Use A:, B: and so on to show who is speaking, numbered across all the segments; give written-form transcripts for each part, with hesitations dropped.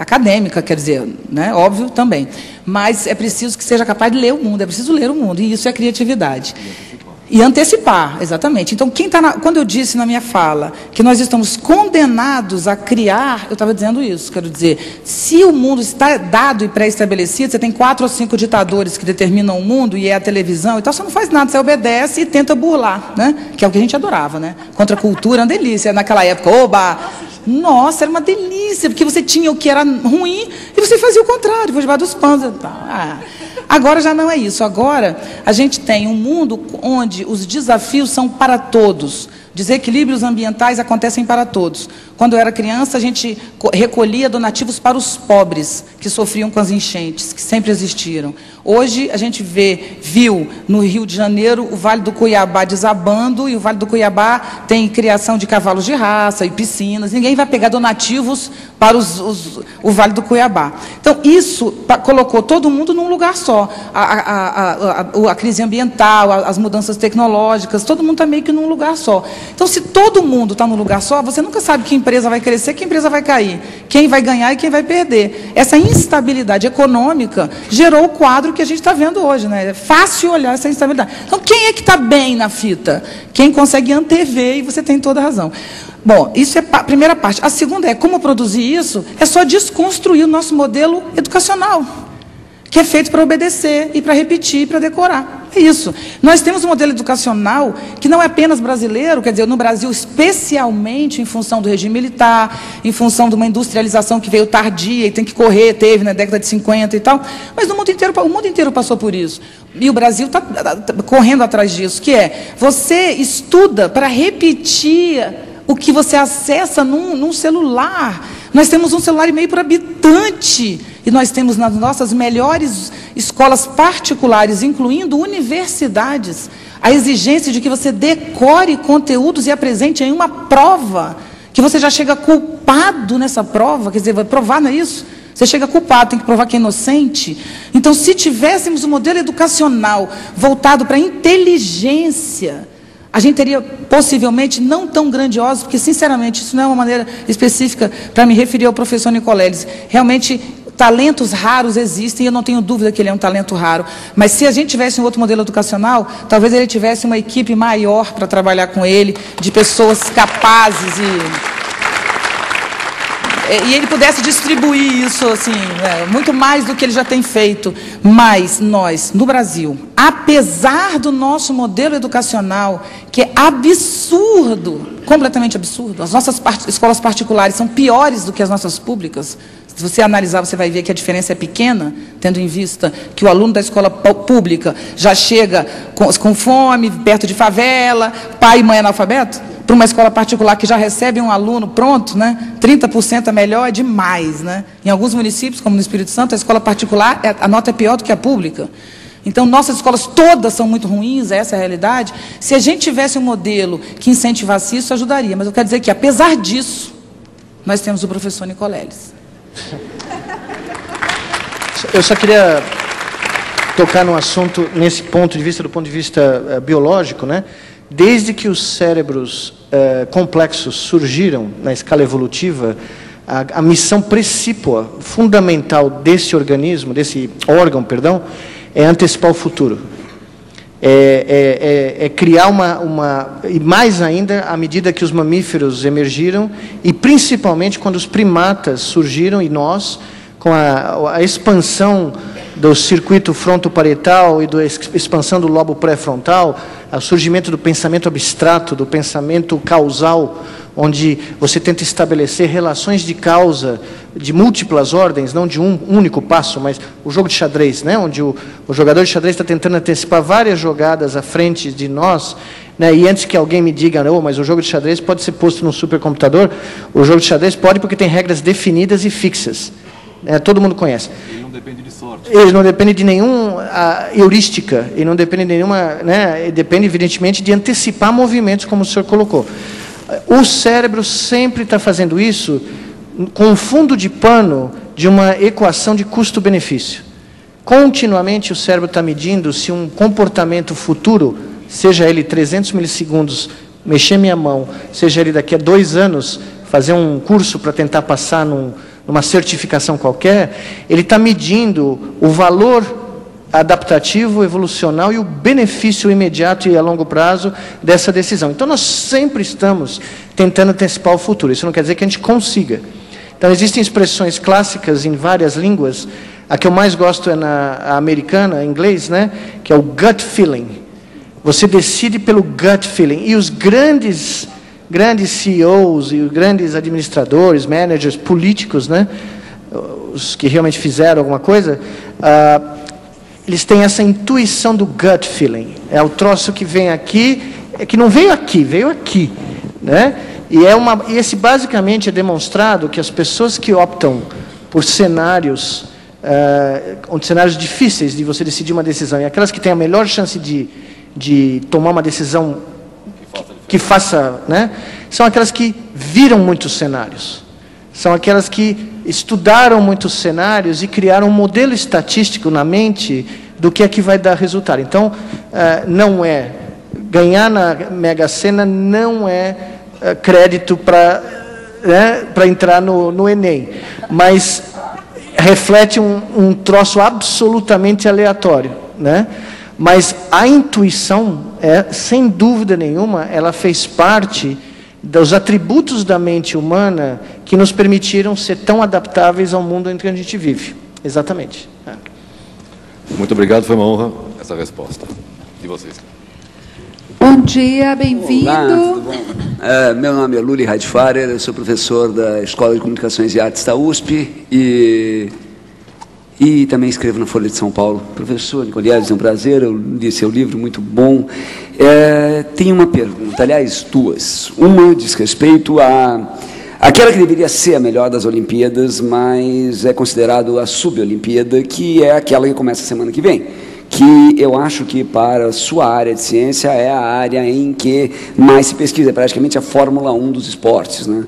A: acadêmica, quer dizer, né? Óbvio também. Mas é preciso que seja capaz de ler o mundo, é preciso ler o mundo, e isso é criatividade. E antecipar, exatamente. Então, quando eu disse na minha fala que nós estamos condenados a criar, eu estava dizendo isso, quero dizer, se o mundo está dado e pré-estabelecido, você tem 4 ou 5 ditadores que determinam o mundo, e é a televisão, então você não faz nada, você obedece e tenta burlar, né? Que é o que a gente adorava, né? Contra a cultura, é uma delícia. Naquela época, oba! Nossa, era uma delícia, porque você tinha o que era ruim e você fazia o contrário, foi debaixo dos panos e tal. Agora já não é isso. Agora a gente tem um mundo onde os desafios são para todos. Desequilíbrios ambientais acontecem para todos. Quando eu era criança, a gente recolhia donativos para os pobres que sofriam com as enchentes, que sempre existiram. Hoje, a gente viu no Rio de Janeiro o Vale do Cuiabá desabando, e o Vale do Cuiabá tem criação de cavalos de raça e piscinas. Ninguém vai pegar donativos para o Vale do Cuiabá. Então, isso colocou todo mundo num lugar só. A crise ambiental, as mudanças tecnológicas, todo mundo está meio que num lugar só. Então, se todo mundo está num lugar só, você nunca sabe que empresa vai crescer, que empresa vai cair, quem vai ganhar e quem vai perder. Essa instabilidade econômica gerou o quadro que a gente está vendo hoje, né? É fácil olhar essa instabilidade. Então, quem é que está bem na fita? Quem consegue antever, e você tem toda a razão. Bom, isso é a primeira parte. A segunda é como produzir isso, é só desconstruir o nosso modelo educacional, que é feito para obedecer, e para repetir, e para decorar. É isso. Nós temos um modelo educacional que não é apenas brasileiro, quer dizer, no Brasil, especialmente em função do regime militar, em função de uma industrialização que veio tardia e tem que correr, teve na década de 50 e tal, mas no mundo inteiro, o mundo inteiro passou por isso. E o Brasil está correndo atrás disso, que é, você estuda para repetir o que você acessa num celular. Nós temos um celular e meio por habitante, e nós temos nas nossas melhores escolas particulares, incluindo universidades, a exigência de que você decore conteúdos e apresente em uma prova, que você já chega culpado nessa prova, quer dizer, vai provar, não é isso? Você chega culpado, tem que provar que é inocente. Então, se tivéssemos um modelo educacional voltado para a inteligência, a gente teria, possivelmente, não tão grandiosos, porque, sinceramente, isso não é uma maneira específica para me referir ao professor Nicoleles. Realmente, talentos raros existem, e eu não tenho dúvida que ele é um talento raro. Mas, se a gente tivesse um outro modelo educacional, talvez ele tivesse uma equipe maior para trabalhar com ele, de pessoas capazes e ele pudesse distribuir isso, assim, muito mais do que ele já tem feito. Mas nós, no Brasil, apesar do nosso modelo educacional, que é absurdo, completamente absurdo, as nossas escolas particulares são piores do que as nossas públicas. Se você analisar, você vai ver que a diferença é pequena, tendo em vista que o aluno da escola pública já chega com fome, perto de favela, pai e mãe analfabeto. Para uma escola particular que já recebe um aluno pronto, né, 30% é melhor, é demais, né? Em alguns municípios, como no Espírito Santo, a escola particular, a nota é pior do que a pública. Então, nossas escolas todas são muito ruins, essa é a realidade. Se a gente tivesse um modelo que incentivasse isso, ajudaria. Mas eu quero dizer que, apesar disso, nós temos o professor Nicoleles.
B: Eu só queria tocar num assunto, nesse ponto de vista, do ponto de vista biológico, né? Desde que os cérebros complexos surgiram na escala evolutiva, a missão precípua, fundamental desse organismo, desse órgão, perdão, é antecipar o futuro. É criar e mais ainda, à medida que os mamíferos emergiram, e principalmente quando os primatas surgiram, e nós, com a expansão do circuito frontoparietal e da expansão do lobo pré-frontal, o surgimento do pensamento abstrato, do pensamento causal, onde você tenta estabelecer relações de causa de múltiplas ordens, não de um único passo, mas o jogo de xadrez, né, onde o jogador de xadrez está tentando antecipar várias jogadas à frente de nós, né, e antes que alguém me diga, não, mas o jogo de xadrez pode ser posto num supercomputador, o jogo de xadrez pode porque tem regras definidas e fixas. Todo mundo conhece.
C: Ele não depende de sorte.
B: Ele não depende de nenhuma heurística, ele não depende de nenhuma, né, depende evidentemente de antecipar movimentos, como o senhor colocou. O cérebro sempre está fazendo isso com um fundo de pano de uma equação de custo-benefício. Continuamente o cérebro está medindo se um comportamento futuro, seja ele 300 milissegundos, mexer minha mão, seja ele daqui a 2 anos, fazer um curso para tentar passar num numa certificação qualquer, ele está medindo o valor adaptativo, evolucional e o benefício imediato e a longo prazo dessa decisão. Então, nós sempre estamos tentando antecipar o futuro. Isso não quer dizer que a gente consiga. Então, existem expressões clássicas em várias línguas. A que eu mais gosto é na americana, em inglês, né? Que é o gut feeling. Você decide pelo gut feeling. E os grandes CEOs e os grandes administradores, managers, políticos, né? Os que realmente fizeram alguma coisa, eles têm essa intuição do gut feeling. É o troço que vem aqui, que não veio aqui, veio aqui, né? E esse basicamente é demonstrado que as pessoas que optam por cenários difíceis de você decidir uma decisão, e aquelas que têm a melhor chance de tomar uma decisão que faça, né? São aquelas que viram muitos cenários. São aquelas que estudaram muitos cenários e criaram um modelo estatístico na mente do que é que vai dar resultado. Então, não é ganhar na Mega Sena, não é crédito para entrar no Enem, mas reflete um troço absolutamente aleatório, né? Mas a intuição, sem dúvida nenhuma, ela fez parte dos atributos da mente humana que nos permitiram ser tão adaptáveis ao mundo em que a gente vive. Exatamente.
C: Muito obrigado, foi uma honra essa resposta de vocês.
D: Bom dia, bem-vindo.
E: Olá, tudo bom? Meu nome é Luli Radfarer, eu sou professor da Escola de Comunicações e Artes da USP e também escrevo na Folha de São Paulo. Professor Nicolieves, é um prazer, eu li seu livro, muito bom. Tenho uma pergunta, aliás, duas. Uma diz respeito àquela que deveria ser a melhor das Olimpíadas, mas é considerado a Subolimpíada, que é aquela que começa a semana que vem, que eu acho que para a sua área de ciência é a área em que mais se pesquisa, é praticamente a Fórmula 1 dos esportes, né?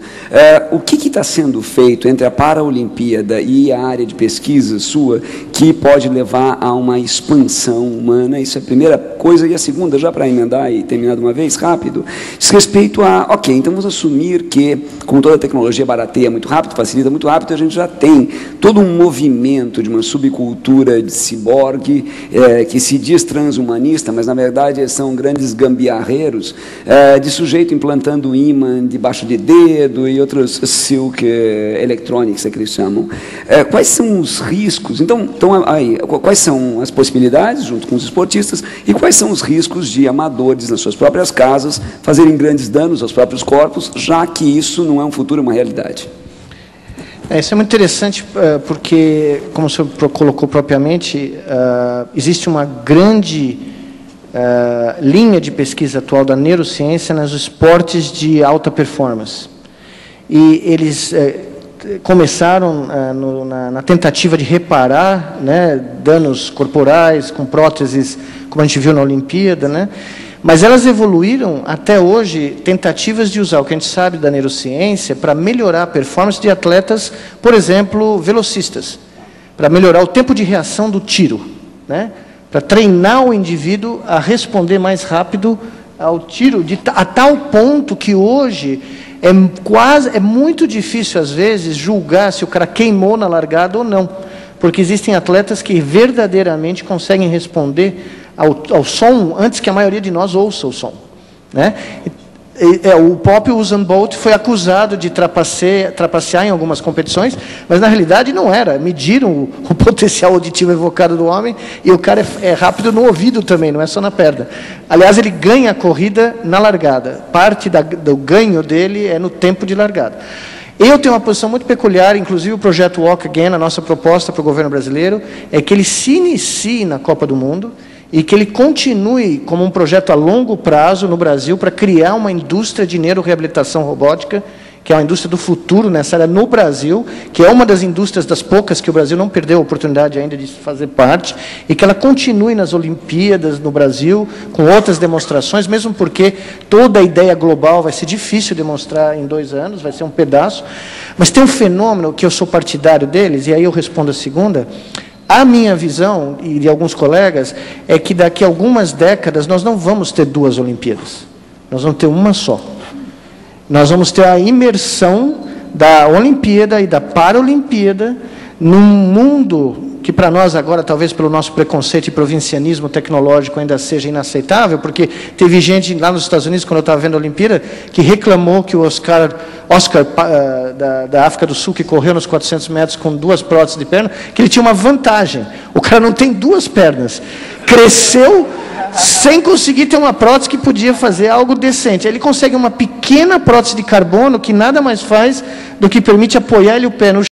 E: O que está sendo feito entre a Paraolimpíada e a área de pesquisa sua que pode levar a uma expansão humana? Isso é a primeira coisa. E a segunda, já para emendar e terminar de uma vez, rápido, diz respeito ok, então vamos assumir que, como toda tecnologia barateia muito rápido, facilita muito rápido, a gente já tem todo um movimento de uma subcultura de ciborgue, que se diz transhumanista, mas na verdade são grandes gambiarreiros, de sujeito implantando ímã debaixo de dedo e outros silk electronics, que eles chamam. Quais são os riscos? Então aí, quais são as possibilidades, junto com os esportistas, e quais são os riscos de amadores nas suas próprias casas fazerem grandes danos aos próprios corpos, já que isso não é um futuro, uma realidade?
B: Isso é muito interessante, porque, como o senhor colocou propriamente, existe uma grande linha de pesquisa atual da neurociência nos esportes de alta performance. E eles começaram na tentativa de reparar, né, danos corporais com próteses, como a gente viu na Olimpíada, né? Mas elas evoluíram até hoje tentativas de usar o que a gente sabe da neurociência para melhorar a performance de atletas, por exemplo, velocistas, para melhorar o tempo de reação do tiro, né? Para treinar o indivíduo a responder mais rápido ao tiro, a tal ponto que hoje é muito difícil, às vezes, julgar se o cara queimou na largada ou não, porque existem atletas que verdadeiramente conseguem responder ao som antes que a maioria de nós ouça o som, né? O próprio Usain Bolt foi acusado de trapacear em algumas competições, mas na realidade não era. Mediram o potencial auditivo evocado do homem e o cara é rápido no ouvido também, não é só na perna. Aliás, ele ganha a corrida na largada. Parte do ganho dele é no tempo de largada. Eu tenho uma posição muito peculiar, inclusive o projeto Walk Again, a nossa proposta para o governo brasileiro, é que ele se inicie na Copa do Mundo e que ele continue como um projeto a longo prazo no Brasil para criar uma indústria de neuroreabilitação robótica, que é uma indústria do futuro nessa área no Brasil, que é uma das indústrias das poucas que o Brasil não perdeu a oportunidade ainda de fazer parte, e que ela continue nas Olimpíadas no Brasil, com outras demonstrações, mesmo porque toda a ideia global vai ser difícil demonstrar em 2 anos, vai ser um pedaço. Mas tem um fenômeno que eu sou partidário deles, e aí eu respondo a segunda. A minha visão, e de alguns colegas, é que daqui a algumas décadas nós não vamos ter 2 Olimpíadas. Nós vamos ter uma só. Nós vamos ter a imersão da Olimpíada e da Paralimpíada, num mundo que para nós agora, talvez pelo nosso preconceito e provincianismo tecnológico, ainda seja inaceitável, porque teve gente lá nos Estados Unidos, quando eu estava vendo a Olimpíada, que reclamou que o Oscar da África do Sul, que correu nos 400 metros com 2 próteses de perna, que ele tinha uma vantagem. O cara não tem 2 pernas. Cresceu sem conseguir ter uma prótese que podia fazer algo decente. Ele consegue uma pequena prótese de carbono que nada mais faz do que permite apoiar ele o pé no